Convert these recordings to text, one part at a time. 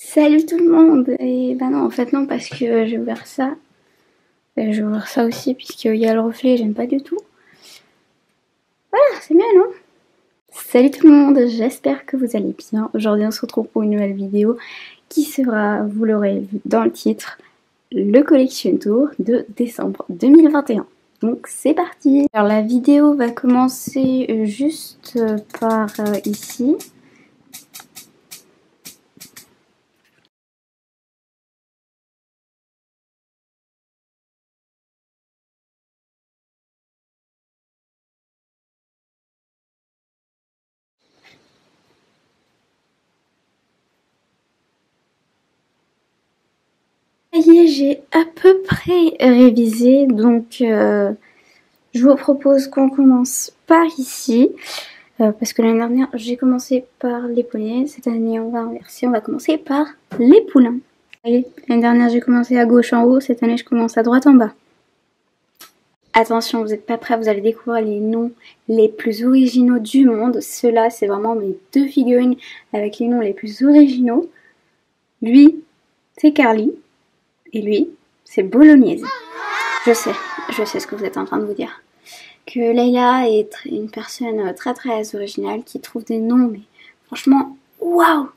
Salut tout le monde. Et bah non, en fait non, parce que j'ai ouvert ça. Et j'ai ouvert ça aussi puisqu'il y a le reflet, j'aime pas du tout. Voilà, c'est bien, non? Salut tout le monde, j'espère que vous allez bien. Aujourd'hui on se retrouve pour une nouvelle vidéo qui sera, vous l'aurez vu dans le titre, le Collection Tour de décembre 2021. Donc c'est parti. Alors la vidéo va commencer juste par ici. Ça y est, j'ai à peu près révisé, donc je vous propose qu'on commence par ici, parce que l'année dernière j'ai commencé par les poneys, cette année on va inverser, on va commencer par les poulains. L'année dernière j'ai commencé à gauche en haut, cette année je commence à droite en bas. Attention, vous n'êtes pas prêts, vous allez découvrir les noms les plus originaux du monde. Ceux-là, c'est vraiment mes deux figurines avec les noms les plus originaux. Lui, c'est Carly. Et lui, c'est Bolognaise. Je sais ce que vous êtes en train de vous dire. Que Leila est une personne très originale qui trouve des noms, mais franchement, waouh!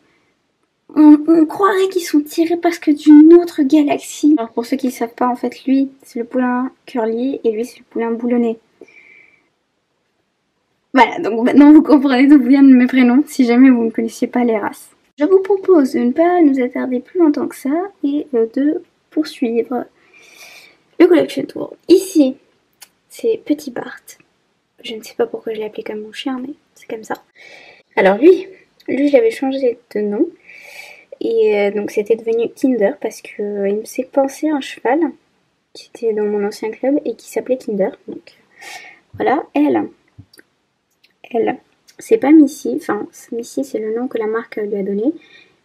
On croirait qu'ils sont tirés presque d'une autre galaxie. Alors pour ceux qui ne savent pas, en fait, lui, c'est le poulain Curly et lui, c'est le poulain Boulonnet. Voilà, donc maintenant vous comprenez d'où viennent mes prénoms, si jamais vous ne connaissiez pas les races. Je vous propose de ne pas nous attarder plus longtemps que ça et de poursuivre le Collection Tour. Ici, c'est Petit Bart. Je ne sais pas pourquoi je l'ai appelé comme mon chien, mais c'est comme ça. Alors lui j'avais changé de nom. Et donc c'était devenu Kinder parce que il me s'est pensé un cheval qui était dans mon ancien club et qui s'appelait Kinder. Donc voilà, elle, c'est pas Missy, enfin Missy c'est le nom que la marque lui a donné.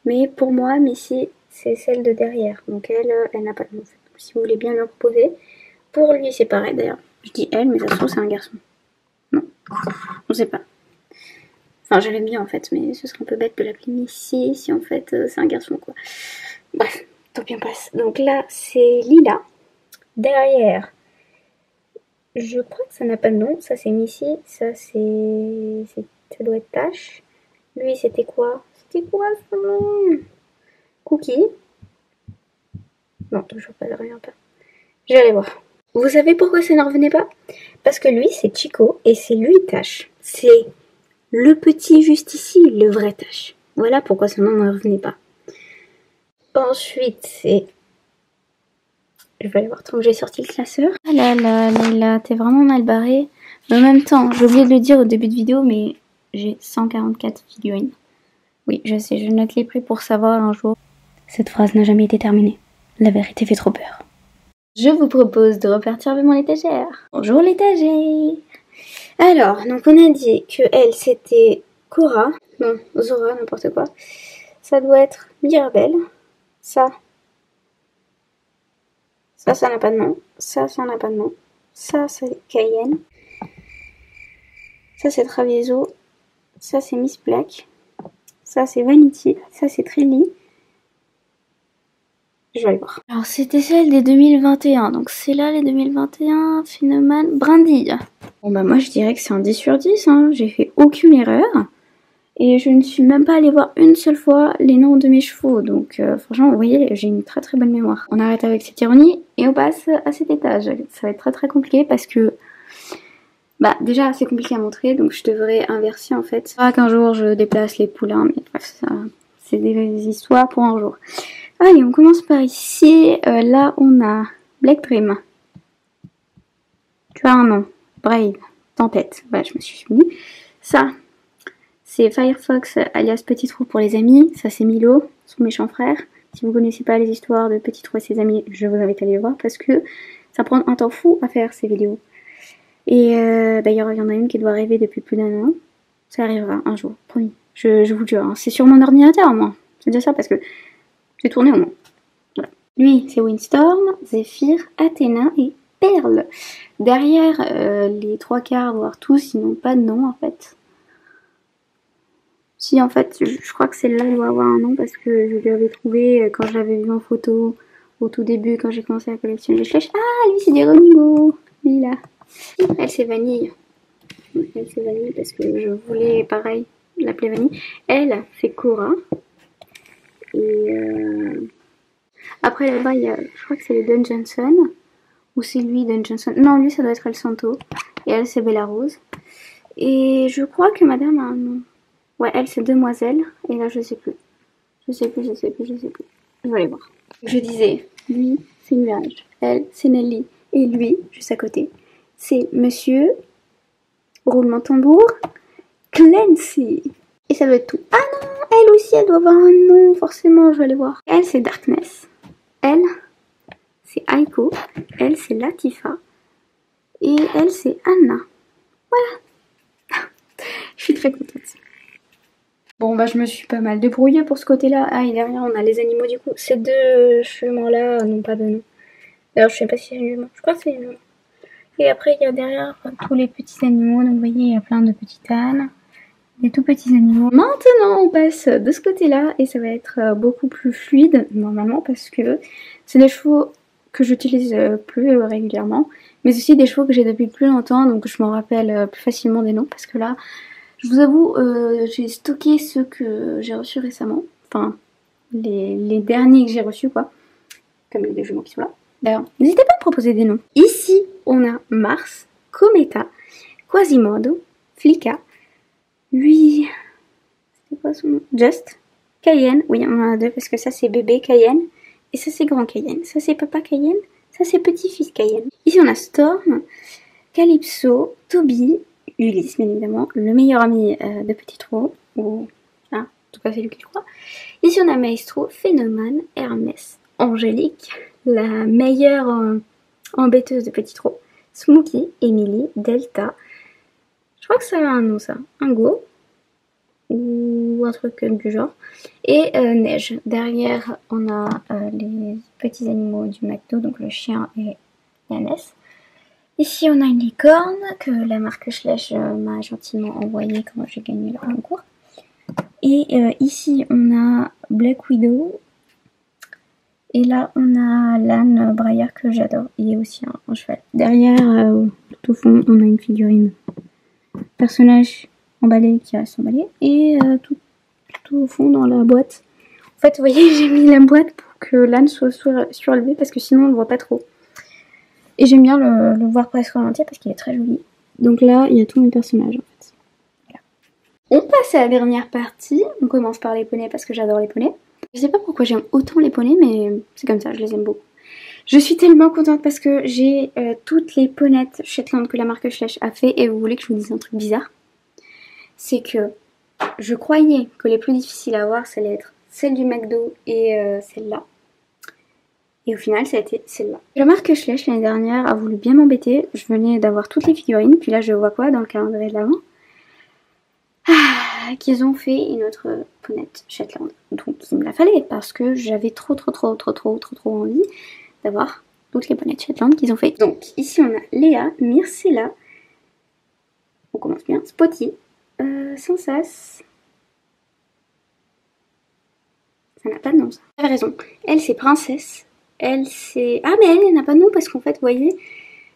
Mais pour moi, Missy c'est celle de derrière. Donc elle n'a pas de nom. Si vous voulez bien le reposer. Pour lui c'est pareil d'ailleurs. Je dis elle, mais ça se trouve c'est un garçon. Non, on sait pas. Enfin, je l'aime bien en fait, mais ce serait un peu bête de l'appeler Missy si en fait c'est un garçon quoi. Bref, tant pis on passe. Donc là, c'est Lila. Derrière, je crois que ça n'a pas de nom. Ça c'est Missy, ça doit être Tache. Lui c'était quoi? C'était quoi son nom? Cookie. Non, toujours pas, rien pas. Je vais aller voir. Vous savez pourquoi ça ne revenait pas? Parce que lui c'est Chico et c'est lui Tache. C'est le petit juste ici, le vrai Tache. Voilà pourquoi son nom ne revenait pas. Ensuite, c'est... Je vais aller voir tant que j'ai sorti le classeur. Ah là là, Leila, t'es vraiment mal barrée. Mais en même temps, j'ai oublié de le dire au début de vidéo, mais j'ai 144 figurines. Oui, je sais, je note les prix pour savoir un jour. Cette phrase n'a jamais été terminée. La vérité fait trop peur. Je vous propose de repartir avec mon étagère. Bonjour l'étagère. Alors, donc on a dit que elle c'était Cora. Non, Zora, n'importe quoi. Ça doit être Mirabelle. Ça n'a pas de nom. Ça n'a pas de nom. Ça, c'est Cayenne. Ça, c'est Travieso. Ça, c'est Miss Black. Ça, c'est Vanity. Ça, c'est Trilly. Je vais aller voir. Alors, c'était celle des 2021. Donc, c'est là les 2021. Phénomène Brindille. Bon, bah, moi, je dirais que c'est un 10 sur 10. Hein. J'ai fait aucune erreur. Et je ne suis même pas allée voir une seule fois les noms de mes chevaux. Donc franchement, vous voyez, j'ai une très bonne mémoire. On arrête avec cette ironie et on passe à cet étage. Ça va être très compliqué parce que... Bah déjà, c'est compliqué à montrer, donc je devrais inverser en fait. Pas qu'un jour je déplace les poulains, mais bref, ça, c'est des histoires pour un jour. Allez, on commence par ici. Là, on a Black Dream. Tu as un nom. Brave. Tempête. Voilà, je me suis souvenue. Ça... c'est Firefox alias Petit Trou pour les amis. Ça c'est Milo, son méchant frère. Si vous connaissez pas les histoires de Petit Trou et ses amis, je vous invite à aller les voir parce que ça prend un temps fou à faire ces vidéos. Et d'ailleurs il y en a une qui doit arriver depuis plus d'un an. Ça arrivera un jour, promis. Je vous le jure, hein. C'est sur mon ordinateur moi. C'est déjà ça parce que j'ai tourné au moins. Voilà. Lui c'est Windstorm, Zephyr, Athéna et Perle. Derrière les trois quarts, voire tous, ils n'ont pas de nom en fait. Si en fait, je crois que celle-là doit avoir un nom parce que je l'avais trouvé quand je l'avais vu en photo au tout début quand j'ai commencé à collectionner les flèches. Ah, lui c'est Geronimo, lui là. Elle c'est Vanille. Elle c'est Vanille parce que je voulais pareil l'appeler Vanille. Elle c'est Cora. Et après là-bas il y a, je crois que c'est les Dungeonson. Ou c'est lui Dungeonson. Non, lui ça doit être El Santo. Et elle c'est Bella Rose. Et je crois que madame a un nom. Ouais, elle c'est Demoiselle. Et là je sais plus. Je sais plus. Je vais aller voir. Je disais, lui c'est Nuage. Elle c'est Nelly. Et lui, juste à côté, c'est Monsieur, roulement de tambour, Clancy. Et ça doit être tout. Ah non, elle aussi elle doit avoir un nom, forcément, je vais aller voir. Elle c'est Darkness. Elle c'est Aiko. Elle c'est Latifa. Et elle c'est Anna. Voilà. Je suis très contente. Bon bah je me suis pas mal débrouillée pour ce côté-là. Ah et derrière on a les animaux du coup. Ces deux juments-là n'ont pas de nom. D'ailleurs je sais pas si c'est une jument. Je crois que c'est une jument. Et après il y a derrière tous les petits animaux. Donc vous voyez il y a plein de petites ânes. Des tout petits animaux. Maintenant on passe de ce côté-là et ça va être beaucoup plus fluide normalement parce que c'est des chevaux que j'utilise plus régulièrement. Mais aussi des chevaux que j'ai depuis plus longtemps donc je m'en rappelle plus facilement des noms parce que là... Je vous avoue, j'ai stocké ceux que j'ai reçus récemment. Enfin, les derniers que j'ai reçus, quoi. Comme les deux jumeaux qui sont là. D'ailleurs, n'hésitez pas à me proposer des noms. Ici, on a Mars, Cometa, Quasimodo, Flicka, lui... C'était quoi son nom? Just, Cayenne. Oui, on en a deux parce que ça c'est bébé Cayenne. Et ça c'est grand Cayenne. Ça c'est papa Cayenne. Ça c'est petit-fils Cayenne. Ici on a Storm, Calypso, Toby... Ulysse, bien évidemment, le meilleur ami de Petit Trou, ou en tout cas c'est lui qui le croit. Ici on a Maestro, Phénomène, Hermès, Angélique, la meilleure embêteuse de Petit Trou, Smokey, Emily, Delta, je crois que ça a un nom ça, un go, ou un truc du genre, et Neige. Derrière on a les petits animaux du McDo, donc le chien et Yannès. Ici on a une licorne que la marque Schleich m'a gentiment envoyée quand j'ai gagné le concours. Et ici on a Black Widow. Et là on a l'âne braillard que j'adore. Il y a aussi un cheval. Derrière, tout au fond, on a une figurine. Personnage emballé qui reste emballé. Et tout au fond dans la boîte. En fait vous voyez j'ai mis la boîte pour que l'âne soit surélevé parce que sinon on ne voit pas trop. Et j'aime bien le voir presque en entier parce qu'il est très joli. Donc là, il y a tous mes personnages en fait. Voilà. On passe à la dernière partie. On commence par les poneys parce que j'adore les poneys. Je sais pas pourquoi j'aime autant les poneys, mais c'est comme ça, je les aime beaucoup. Je suis tellement contente parce que j'ai toutes les ponettes Shetland que la marque Schleich a fait. Et vous voulez que je vous dise un truc bizarre? C'est que je croyais que les plus difficiles à avoir, ça allait être celle du McDo et celle-là. Et au final, ça a été celle-là. La marque Schleich l'année dernière a voulu bien m'embêter. Je venais d'avoir toutes les figurines. Puis là, je vois quoi dans le calendrier de l'avant? Qu'ils ont fait une autre ponette Shetland. Donc il me la fallait parce que j'avais trop envie d'avoir toutes les ponettes Shetland qu'ils ont fait. Donc ici, on a Léa, Myrcella. On commence bien. Spotty, Sansas. Ça n'a pas de nom, ça. J'avais raison. Elle, c'est Princesse. Elle, c'est... Ah, mais elle n'a pas de nom parce qu'en fait, vous voyez,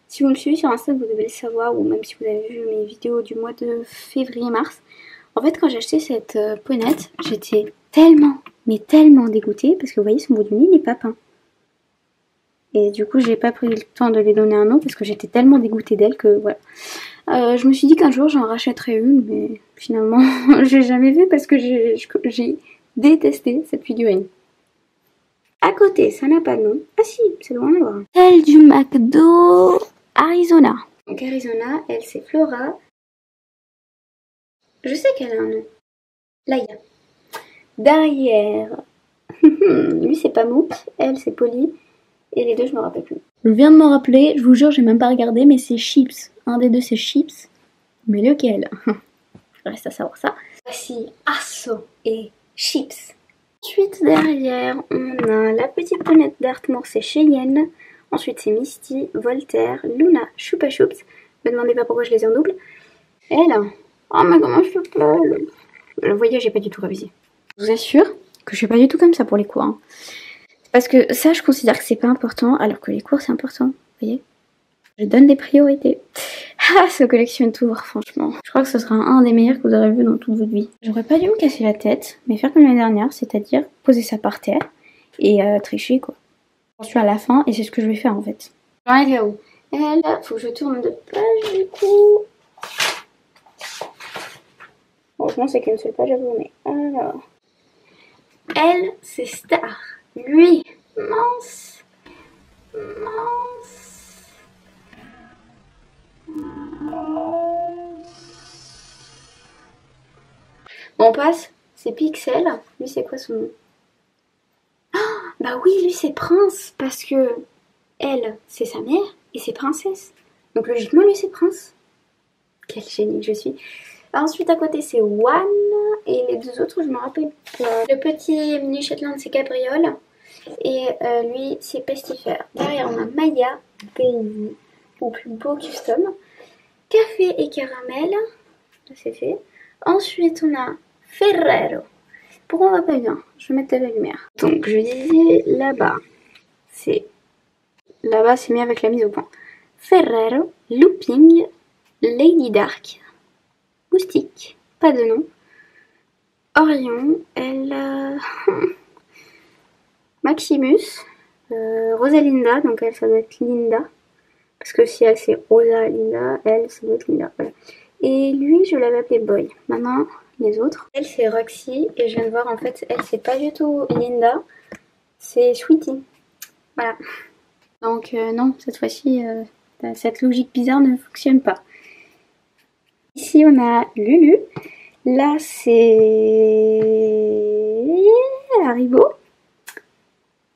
si vous me suivez sur Insta, vous devez le savoir, ou même si vous avez vu mes vidéos du mois de février-mars. En fait, quand j'ai acheté cette ponette, j'étais tellement, mais tellement dégoûtée parce que vous voyez, son bout du nez n'est pas peint. Et du coup, j'ai pas pris le temps de lui donner un nom parce que j'étais tellement dégoûtée d'elle que voilà. Je me suis dit qu'un jour, j'en rachèterais une, mais finalement, j'ai jamais fait parce que j'ai détesté cette figurine. À côté, ça n'a pas de nom. Ah si, c'est loin à voir. Celle du McDo Arizona. Donc Arizona, elle c'est Flora. Je sais qu'elle a un nom. Laïa. Derrière, lui c'est Pamouk, elle c'est Polly. Et les deux je me rappelle plus. Je viens de m'en rappeler, je vous jure j'ai même pas regardé, mais c'est Chips. Un des deux c'est Chips. Mais lequel? Reste à savoir ça. Voici Asso et Chips. Ensuite derrière on a la petite ponette d'Artmoor, c'est Cheyenne. Ensuite c'est Misty, Voltaire, Luna, Choupa Choups. Me demandez pas pourquoi je les ai en double. Elle, oh mais comment je peux. Vous voyez, j'ai pas du tout révisé. Je vous assure que je suis pas du tout comme ça pour les cours. Hein. Parce que ça, je considère que c'est pas important, alors que les cours, c'est important. Vous voyez? Je donne des priorités. Ah, ce collection tour, franchement. Je crois que ce sera un des meilleurs que vous aurez vu dans toute votre vie. J'aurais pas dû me casser la tête, mais faire comme l'année dernière, c'est-à-dire poser ça par terre et tricher, quoi. J'en suis à la fin, et c'est ce que je vais faire, en fait. J'en étais où? Elle, faut que je tourne de page, du coup. Heureusement, c'est qu'une seule page à tourner. Alors... Elle, c'est Star. Lui, mince. Mince. Bon, on passe. C'est Pixel. Lui, c'est quoi son nom? Oh, bah oui, lui, c'est Prince. Parce que elle, c'est sa mère. Et c'est Princesse. Donc logiquement, lui, c'est Prince. Quel génie que je suis. Ensuite, à côté, c'est One. Et les deux autres, je me rappelle pas. Le petit New Shetland, c'est Cabriole. Et lui, c'est Pestifère. Derrière, on a Maya, Baby, au plus beau custom. Café et caramel. Là, c'est fait. Ensuite, on a Ferrero. Pourquoi on va pas bien? Je vais mettre de la lumière. Donc, je disais là-bas. C'est... Là-bas, c'est mis avec la mise au point. Ferrero, Looping, Lady Dark, Moustique, pas de nom. Orion, elle... Maximus, Rosalinda, donc elle, ça doit être Linda. Parce que si elle, c'est Rosalinda, elle, ça doit être Linda. Voilà. Et lui, je l'avais appelé Boy. Maintenant, les autres. Elle, c'est Roxy. Et je viens de voir, en fait, elle, c'est pas du tout Linda. C'est Sweetie. Voilà. Donc, non, cette fois-ci, cette logique bizarre ne fonctionne pas. Ici, on a Lulu. Là, c'est Haribo.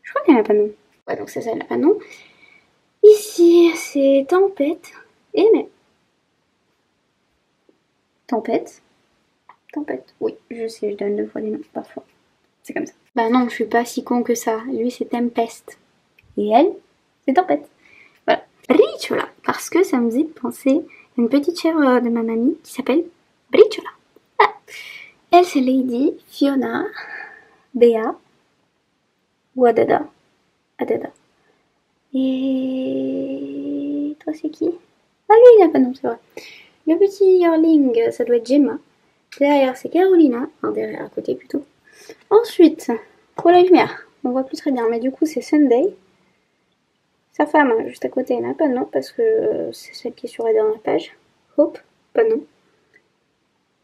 Je crois qu'elle n'a pas de nom. Ouais, donc c'est ça, elle n'a pas de nom. Ici, c'est Tempête. Et mais... Tempête. Tempête. Oui, je sais, je donne deux fois des noms, parfois. C'est comme ça. Bah non, je suis pas si con que ça. Lui, c'est Tempest. Et elle, c'est Tempête. Voilà. Briciola. Parce que ça me faisait penser à une petite chèvre de ma mamie qui s'appelle Briciola. Ah. Elle, c'est Lady, Fiona, Béa, Wadada, Adada. Et toi, c'est qui? Ah, lui, il n'a pas de nom, c'est vrai. Le petit yearling, ça doit être Gemma. Derrière, c'est Carolina. Enfin, derrière, à côté plutôt. Ensuite, pour la lumière, on voit plus très bien, mais du coup, c'est Sunday. Sa femme, juste à côté, elle n'a pas de nom parce que c'est celle qui est sur la dernière page. Hope, pas de nom.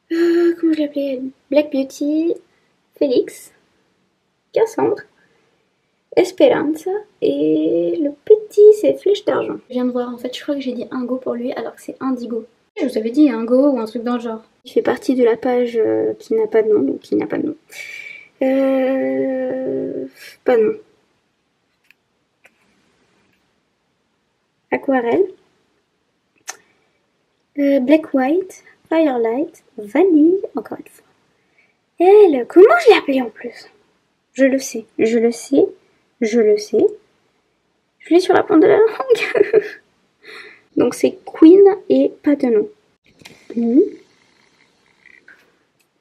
Comment je l'appelais? Black Beauty, Félix, Cassandre, Esperanza et le petit c'est Flèche d'argent. Je viens de voir, en fait je crois que j'ai dit Ingo pour lui alors que c'est Indigo. Je vous avais dit Ingo ou un truc dans le genre. Il fait partie de la page qui n'a pas de nom, donc qui n'a pas de nom. Pas de nom. Aquarelle. Black White, Firelight, Vanille, encore une fois. Elle, comment je l'ai appelée en plus? Je le sais, je le sais, je le sais. Je l'ai sur la pointe de la langue. Donc c'est Queen et pas de nom.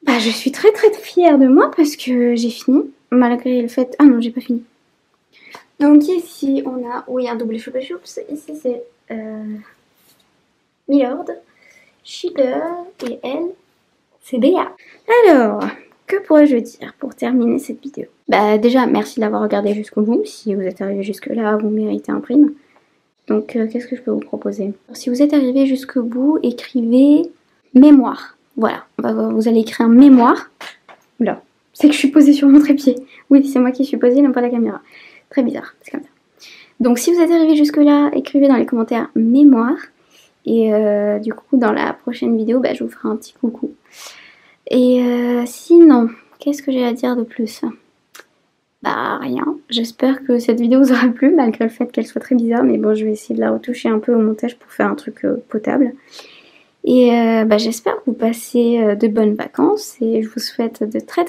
Bah, je suis très très fière de moi parce que j'ai fini. Malgré le fait... Ah non, j'ai pas fini. Donc ici on a... Oui, un double choupa choups. Ici c'est... Milord, Shider et elle, c'est Béa. Alors, que pourrais-je dire pour terminer cette vidéo? Bah déjà, merci d'avoir regardé jusqu'au bout. Si vous êtes arrivé jusque là, vous méritez un prime. Donc, qu'est-ce que je peux vous proposer? Si vous êtes arrivé jusqu'au bout, écrivez mémoire. Voilà, vous allez écrire un mémoire. Oula, c'est que je suis posée sur mon trépied. Oui, c'est moi qui suis posée, non pas la caméra. Très bizarre, c'est comme ça. Donc, si vous êtes arrivé jusque là, écrivez dans les commentaires mémoire. Et du coup, dans la prochaine vidéo, bah, je vous ferai un petit coucou. Et sinon, qu'est-ce que j'ai à dire de plus? Bah rien, j'espère que cette vidéo vous aura plu malgré le fait qu'elle soit très bizarre, mais bon je vais essayer de la retoucher un peu au montage pour faire un truc potable. Et bah, j'espère que vous passez de bonnes vacances et je vous souhaite de très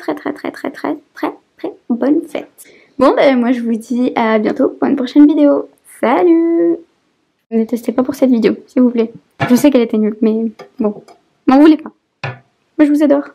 bonnes fêtes. Bon bah moi je vous dis à bientôt pour une prochaine vidéo. Salut! Ne testez pas pour cette vidéo s'il vous plaît. Je sais qu'elle était nulle mais bon, m'en voulez pas. Moi je vous adore.